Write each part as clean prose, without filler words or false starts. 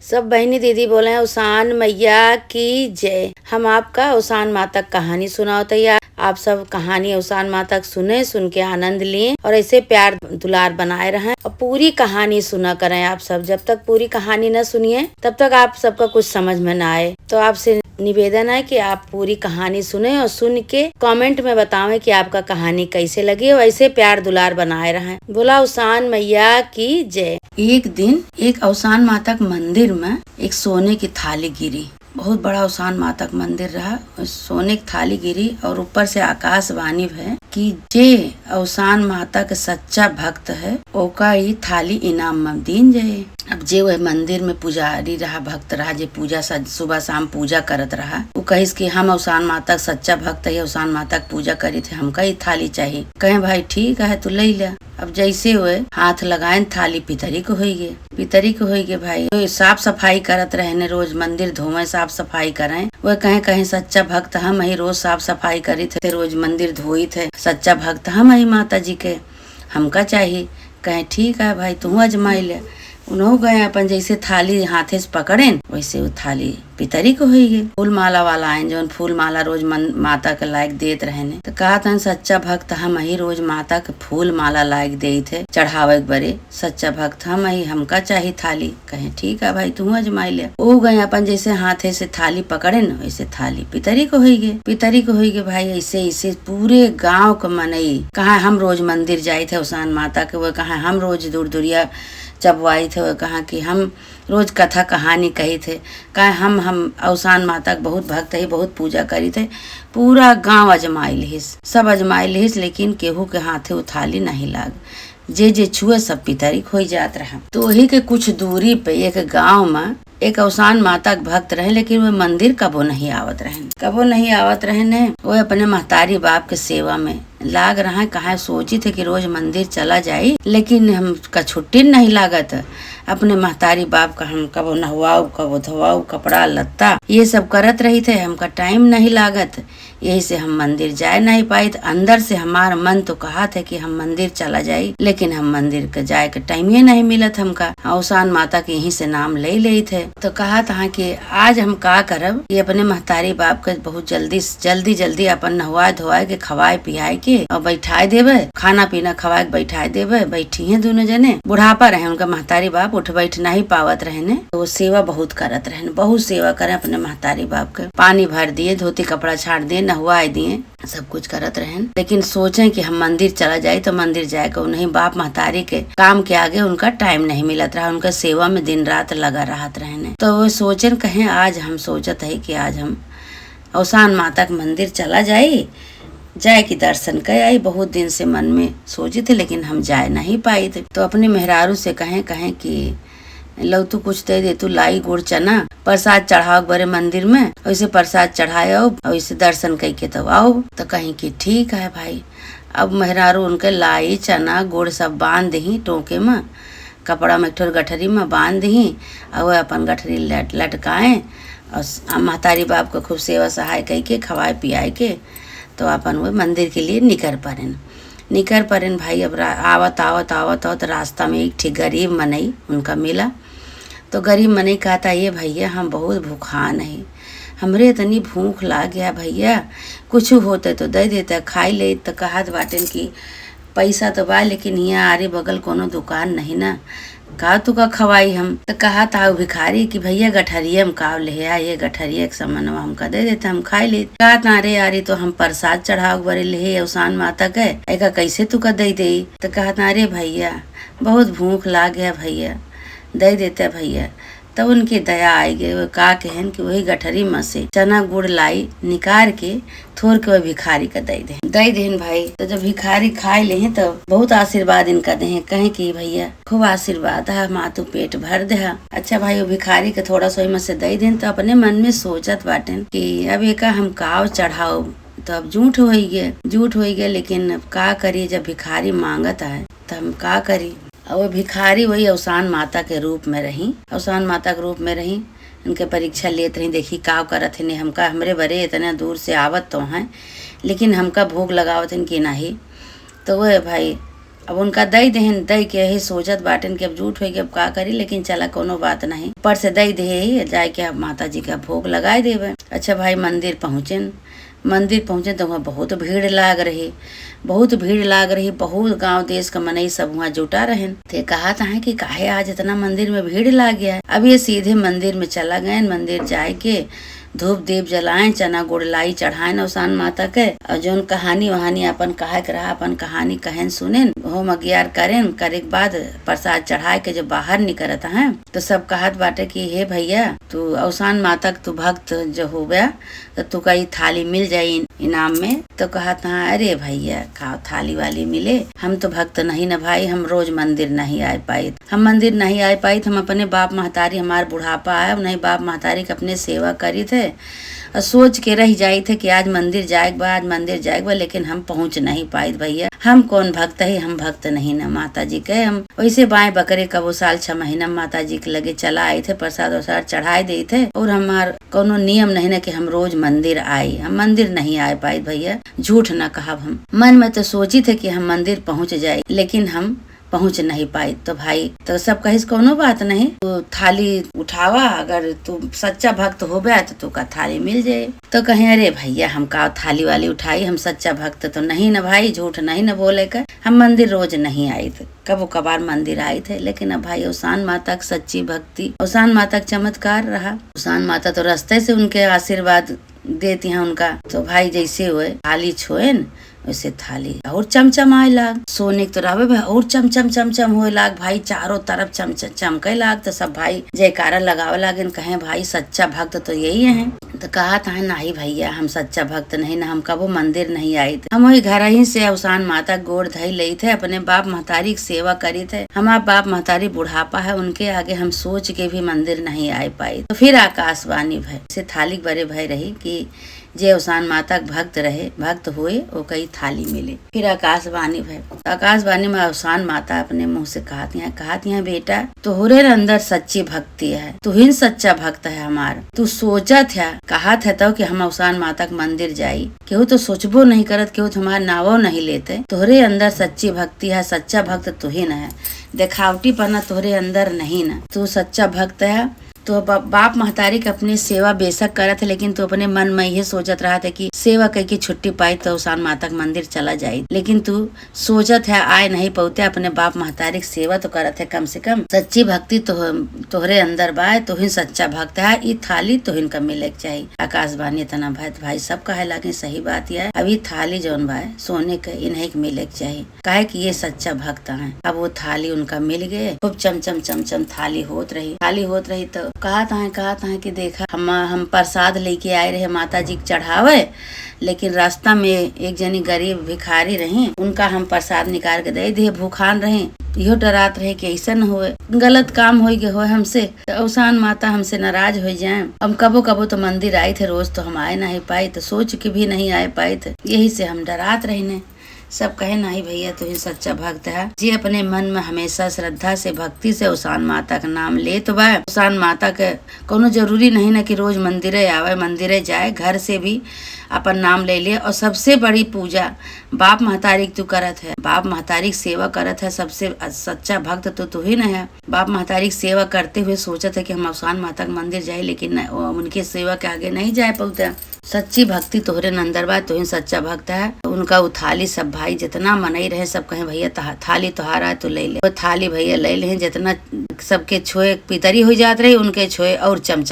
सब बहनी दीदी बोले हैं उसान मैया की जय। हम आपका उसान माता कहानी सुनाओ तैयार। आप सब कहानी उसान माता सुने, सुन के आनंद लिए और ऐसे प्यार दुलार बनाए रहें और पूरी कहानी सुना करें। आप सब जब तक पूरी कहानी न सुनिए तब तक आप सबका कुछ समझ में न आए। तो आपसे निवेदन है कि आप पूरी कहानी सुने और सुन के कमेंट में बतावें कि आपका कहानी कैसे लगी और ऐसे प्यार दुलार बनाए रहें। बोला उसान मैया की जय। एक दिन एक औसान माता के मंदिर में एक सोने की थाली गिरी। बहुत बड़ा औसान माता का मंदिर रहा। सोने की थाली गिरी और ऊपर से आकाशवाणी है कि जे औसान माता के सच्चा भक्त है ओका ही थाली इनाम में दीन जाए। अब जे वह मंदिर में पुजारी रहा, भक्त रहा, जे पूजा सुबह शाम पूजा करत रहा, वो कहिस कि हम औसान माता सच्चा भक्त है, औसान माता की पूजा करी थे, हमका ही थाली चाहिए। कहे भाई ठीक है तू ले ले। अब जैसे हुए हाथ लगाए थाली पितरी को हो गए, पितरी को हो गए। भाई तो साफ सफाई करत रहने, रोज मंदिर धोवे साफ सफाई करें। वह कहे कहीं सच्चा भक्त हम ही, रोज साफ सफाई करी थे, रोज मंदिर धोई थे, सच्चा भक्त हम ही माता जी के, हमका चाहिए। कहे ठीक है भाई तू अजमाई ले। उन्हों गए अपन जैसे थाली हाथे से पकड़े वैसे वो थाली पितरी को हो गई। फूल माला वाला आए जो फूल माला रोज माता के लायक देत रहने, तो कहा था सच्चा भक्त हम ही, रोज माता के फूल माला लायक दे थे चढ़ावे बरे, सच्चा भक्त हम ही, हमका चाहिए थाली। कहे ठीक है भाई तू अजमाई ले। वो गए अपन जैसे हाथे से थाली पकड़े न वैसे थाली पितरी को हो गई, पितरी को हो गई। भाई ऐसे ऐसे पूरे गाँव के मनई कहा हम रोज मंदिर जाये थे औसान माता के, वो कहा हम रोज दूर दूरिया चबवाई थे, वो कहा कि हम रोज कथा कहानी कही थे, कहा हम औसान माता के बहुत भक्त है, बहुत पूजा करी थे। पूरा गांव अजमाई लिहिस, सब अजमाई लिहिस, लेकिन केहू के हाथे उथाली नहीं लाग। जे जे छुए सब पितरी खोई जात रहा। तो वही के कुछ दूरी पे एक गांव में एक औसान माता के भक्त रहे, लेकिन वो मंदिर कबो नहीं आवत रहे, कबो नहीं आवत रहे ने। वो अपने महतारी बाप के सेवा में लाग रहा है। कहा सोची थे कि रोज मंदिर चला जाये, लेकिन हमका छुट्टी नहीं लागत। अपने महतारी बाप का हम कबो नहवाऊ, कबो धोवाऊ, कपड़ा लत्ता ये सब करत रही थे, हमका टाइम नहीं लागत। यही से हम मंदिर जाए नहीं पाए। अंदर से हमारा मन तो कहा था कि हम मंदिर चला जाये, लेकिन हम मंदिर के जाए के टाइम ही नहीं मिलत हमका। औसान माता के यहीं से नाम ले थे। तो कहा था कि आज हम का करब, ये अपने महतारी बाप के बहुत जल्दी अपन नहवाए धोवाए के खवाए पियाए के और बैठाए देवे, खाना पीना खवाए के बैठाए देवे। बैठी है दोनों जने, बुढ़ापा रहे उनका महतारी बाप, उठ बैठ नहीं पावत रहने। तो वो सेवा बहुत करत रहने, बहुत सेवा करे अपने महतारी बाप के। पानी भर दिए, धोती कपड़ा छाड़ दिए, नहवाए दिए, सब कुछ करत रहन। लेकिन सोचे कि हम मंदिर चला जाये तो मंदिर जाए को नहीं, बाप महतारी के काम के आगे उनका टाइम नहीं मिलत रहा, उनका सेवा में दिन रात लगा रहत रहने। तो वो सोचन कहे आज हम सोचत है कि आज हम औसान माता के मंदिर चला जाए कि दर्शन कर आई। बहुत दिन से मन में सोचे थे, लेकिन हम जाए नहीं पाए थे। तो अपने मेहरारू से कहे कि लो तू कुछ दे दे, तू लाई गुड़ चना प्रसाद चढ़ाओ बड़े मंदिर में, वैसे प्रसाद चढ़ाए आओ, वैसे दर्शन करके तब आओ। तो कहीं कि ठीक है भाई। अब मेहरारू उनके लाई चना गुड़ सब बांध दही टोके में, कपड़ा में ठोर गठरी में बांध दही और अपन गठरी लटकाए और महतारी बाप को खूब सेवा सहाय करके खवाए पियाए के तो अपन वो मंदिर के लिए निकर परेन भाई। अब आवत रास्ता में एक ठीक गरीब मनई उनका मिला। तो गरीब मनई कहता ये भैया हम बहुत भूखान है, हमरे इतनी भूख लाग गया भैया, कुछ होते तो दे देते खाई ले। तो कहत बाटेन कि पैसा तो बा, लेकिन यहाँ आरे बगल कोनो दुकान नहीं ना, का तू का खवाई हम। तो कहा था भिखारी कि भैया गठरिया में काव ले आ, ये गठरिया के सामानवा हमका दे देते हम खाई ले। कहा था अरे यारी तो हम प्रसाद चढ़ाओ बरे ले औसान माता के, एका कैसे तू का दे दे। तो कहा था अरे भैया बहुत भूख लाग गया भैया, दे देते भैया। तब उनकी दया आई गई। वो का कहन कि वही गठरी में से चना गुड़ लाई निकाल के थोड़ के वो भिखारी का दे देन भाई। तो जब भिखारी खाए ले तो बहुत आशीर्वाद इनका दे, कहे कि भैया खूब आशीर्वाद है, माँ तू पेट भर दे। अच्छा भाई वो भिखारी के थोड़ा सा में से दे देन। तो अपने मन में सोचत बाटेन कि अब एक हम काव चढ़ाओ। तो अब झूठ हो गया, लेकिन अब का करिए, जब भिखारी मांगत है तो हम का करी। और वो भिखारी वही औसान माता के रूप में रही, औसान माता के रूप में रही। उनके परीक्षा लेत रही, देखी काव करत है, हमका हमरे बरे इतना दूर से आवत तो हैं, लेकिन हमका भोग लगावत कि नहीं। तो वह भाई अब उनका दई देहन, दई के यही सोचत बाटन कि अब झूठ हो गई, अब का करी, लेकिन चला कोनो बात नहीं, पर से दई दे ही जाए के अब माता जी का भोग लगाए देवे। अच्छा भाई मंदिर पहुँचे तो वहाँ बहुत भीड़ लाग रही, बहुत गांव देश का मनई सब वहाँ जुटा रहे थे। कहा था कि काहे आज इतना मंदिर में भीड़ लाग गया है। अब ये सीधे मंदिर में चला गए, मंदिर जाए के धूप दीप जलाएं, चना गुड़ लाई चढ़ाएं औसान माता के, और जोन कहानी वहानी अपन कहे के रहा अपन कहानी कहन सुनेन, होम अज्ञार करेन, करे के बाद प्रसाद चढ़ाए के जब बाहर निकलता है तो सब कहत बाटे कि हे भैया तू औसान माता तू भक्त जो हो गया तो तू का थाली मिल जाये इनाम में। तो कहता है अरे भैया का थाली वाली मिले, हम तो भक्त नहीं न भाई, हम रोज मंदिर नहीं आ पाई, हम अपने बाप महतारी, हमार बुढ़ापा आया नहीं, बाप महतारी के अपने सेवा करी थे और सोच के रह जाई थे कि आज मंदिर जाएगा, लेकिन हम पहुँच नहीं पाए भैया, हम कौन भक्त है, हम भक्त नहीं न माता जी के। हम वैसे बाएं बकरे कबो साल 6 महीना माता जी के लगे चला आए थे, प्रसाद वसाद चढ़ाए दे थे, और हमार कोनो नियम नहीं न कि हम रोज मंदिर आए, हम मंदिर नहीं आ पाए भैया, झूठ न कहा। हम मन में तो सोची थे कि हम मंदिर पहुँच जाए, लेकिन हम पहुँच नहीं पाई। तो भाई तो सब कहिस कोनो बात नहीं, तू थाली उठावा, अगर तू सच्चा भक्त हो गया तो तू का थाली मिल जाए। तो कहे अरे भैया हम का थाली वाली उठाई, हम सच्चा भक्त तो नहीं न भाई, झूठ नहीं न बोले कर, हम मंदिर रोज नहीं आए थे, कबो कबार मंदिर आए थे। लेकिन अब भाई औसान माता की सच्ची भक्ति, औसान माता का चमत्कार रहा, औसान माता तो रास्ते से उनके आशीर्वाद देती हैं उनका। तो भाई जैसे हुए थाली छोए न वैसे थाली और चमचमाए लाग, सोने तो रहे भाई और चमचम होए लाग भाई, चारों तरफ चमके लाग। तो सब भाई जयकारा लगावे लागे, कहे भाई सच्चा भक्त तो यही है। तो कहा था नहीं भैया हम सच्चा भक्त नहीं ना, हम कबो मंदिर नहीं आए थे, हम वही घर ही से औसान माता गोड़ धई ले थे, अपने बाप महतारी की सेवा करी थे। हमारा बाप महतारी बुढ़ापा है, उनके आगे हम सोच के भी मंदिर नहीं आ पाए। तो फिर आकाशवाणी भय से थाली बड़े भय रही कि जे औसान माता भक्त रहे, भक्त हुए वो कई थाली मिले। फिर आकाशवाणी भय, आकाशवाणी में औसान माता अपने मुंह से कहती हैं बेटा तोहरे अंदर सच्ची भक्ति है, तू ही सच्चा भक्त है हमार। तू सोचा था कहा था तो कि हम औसान माता के मंदिर जाई, केहू तो सोचबो नहीं करत, केहू तुम्हारा नावो नहीं लेते। तोहरे अंदर सच्ची भक्ति है, सच्चा भक्त तू ही न है, दिखावटी पना तोहरे अंदर नहीं न, तू सच्चा भक्त है। तो बाप महतारी के अपनी सेवा बेशक करत है, लेकिन तू अपने मन में यही सोचत रहा था कि सेवा करके छुट्टी पाई तो औसान माता के मंदिर चला जाए, लेकिन तू सोचत है आए नहीं पहुँचे, अपने बाप महतारी की सेवा तो करत है, कम से कम सच्ची भक्ति तो तोहरे अंदर बाय, तो ही सच्चा भक्त है। ये थाली तो इनका मिले चाहिए। आकाशवाणी इतना भाई सब कहे लगे सही बात है, अभी थाली जौन भाई सोने के इन्हें मिले चाहिए, काहे कि ये सच्चा भक्त है। अब वो थाली उनका मिल गए, खूब चमचम थाली होत रही। तो कहा था कि देखा हम प्रसाद लेके आए रहे माता जी के चढ़ावे, लेकिन रास्ता में एक जनी गरीब भिखारी रही, उनका हम प्रसाद निकाल के दे दिए, भूखान रहे, इहो डरात रहे कि ऐसा न होए, गलत काम हो गए हो हमसे, तो औसान माता हमसे नाराज हो जाए। हम कबो तो मंदिर आए थे, रोज तो हम आए नहीं पाए, तो सोच के भी नहीं आए पाए थे, यही से हम डरात रहने। सब कहे नहीं भैया तो ही सच्चा भक्त है, जी अपने मन में हमेशा श्रद्धा से भक्ति से औसान माता का नाम ले तो बा। औसान माता के कोनो जरूरी नहीं ना कि रोज मंदिरे आवे, मंदिरे जाए, घर से भी अपन नाम ले ले। और सबसे बड़ी पूजा बाप महतारी तू करत है, बाप महतारी की सेवा करत है, सबसे सच्चा भक्त तो तू ही न है। बाप महतारी की सेवा करते हुए सोचत है कि हम औसान माता के मंदिर जाए, लेकिन उनके सेवा के आगे नहीं जाए पहुँचा। सच्ची भक्ति तोहरे नंदर बा, तो ही सच्चा भक्त है। उनका वो थाली सब भाई जितना मनई रहे सब कहे भैया थाली तोहारा है तो ले ले, वो थाली भैया ले ले, जितना सबके छोए पितरी हो जात रही, उनके छोए और चम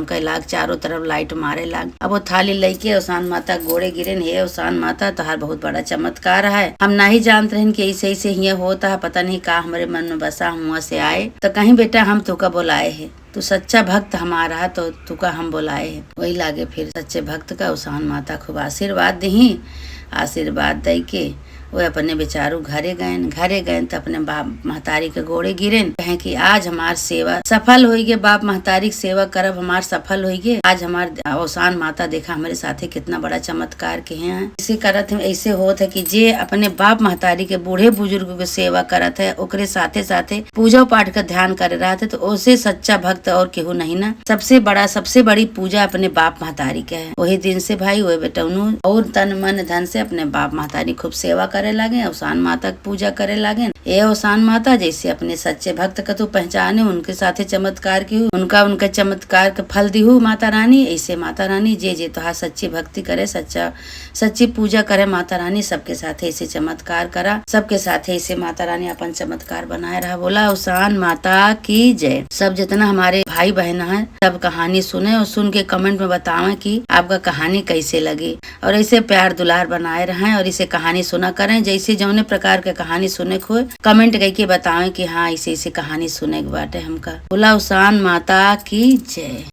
के लाग, चारों तरफ लाइट मारे लाग। अब वो थाली लेके औसान माता गोड़े गिरे, हे औसान माता तोहार बहुत बड़ा चमत्कार है, हम नहीं जानते हैं कि ऐसे ही होता है, पता नहीं का हमारे मन में बसा हुआ से आए। तो कहीं बेटा हम तुका बुलाए है, तू सच्चा भक्त हमारा है तो तुका हम बुलाए है। वही लागे फिर सच्चे भक्त का औसान माता खूब आशीर्वाद दही, आशीर्वाद दे के वो अपने बेचारू घरे गए तो अपने बाप महतारी के गोड़े गिरे, कहे कि आज हमार सेवा सफल होई गे, बाप महतारी की सेवा करब हमार सफल होई गे। आज हमार औसान माता देखा हमारे साथे कितना बड़ा चमत्कार के हैं। इसे करत है, ऐसे होत है कि जे अपने बाप महतारी के बूढ़े बुजुर्ग के सेवा करत है, ओकरे साथे साथे पूजा पाठ का ध्यान कर रहा थे, तो उसे सच्चा भक्त और केहू नहीं ना। सबसे बड़ी पूजा अपने बाप महतारी के है। वही दिन से भाई वो बेटौनू और तन मन धन से अपने बाप महतारी खूब सेवा करे करे लागे, अवसान माता की पूजा करे लागे। ये अवसान माता जैसे अपने सच्चे भक्त का तू पहचाने, उनके साथे चमत्कार की हूँ, उनका चमत्कार का फल दी हूँ माता रानी। ऐसे माता रानी जे तो सच्ची भक्ति करे, सच्ची पूजा करे माता रानी, सबके साथ ऐसे चमत्कार करा, सबके साथ ऐसे माता रानी अपन चमत्कार बनाए रहा। बोला अवसान माता की जय। सब जितना हमारे भाई बहन है सब कहानी सुने और सुन के कमेंट में बतावें कि आपका कहानी कैसे लगी, और ऐसे प्यार दुलार बनाए रहें और इसे कहानी सुना करें। जैसे जौने प्रकार के कहानी सुने को कमेंट करके बतावें कि हाँ ऐसे कहानी सुने के बाटे हमका। बोला अवसान माता की जय।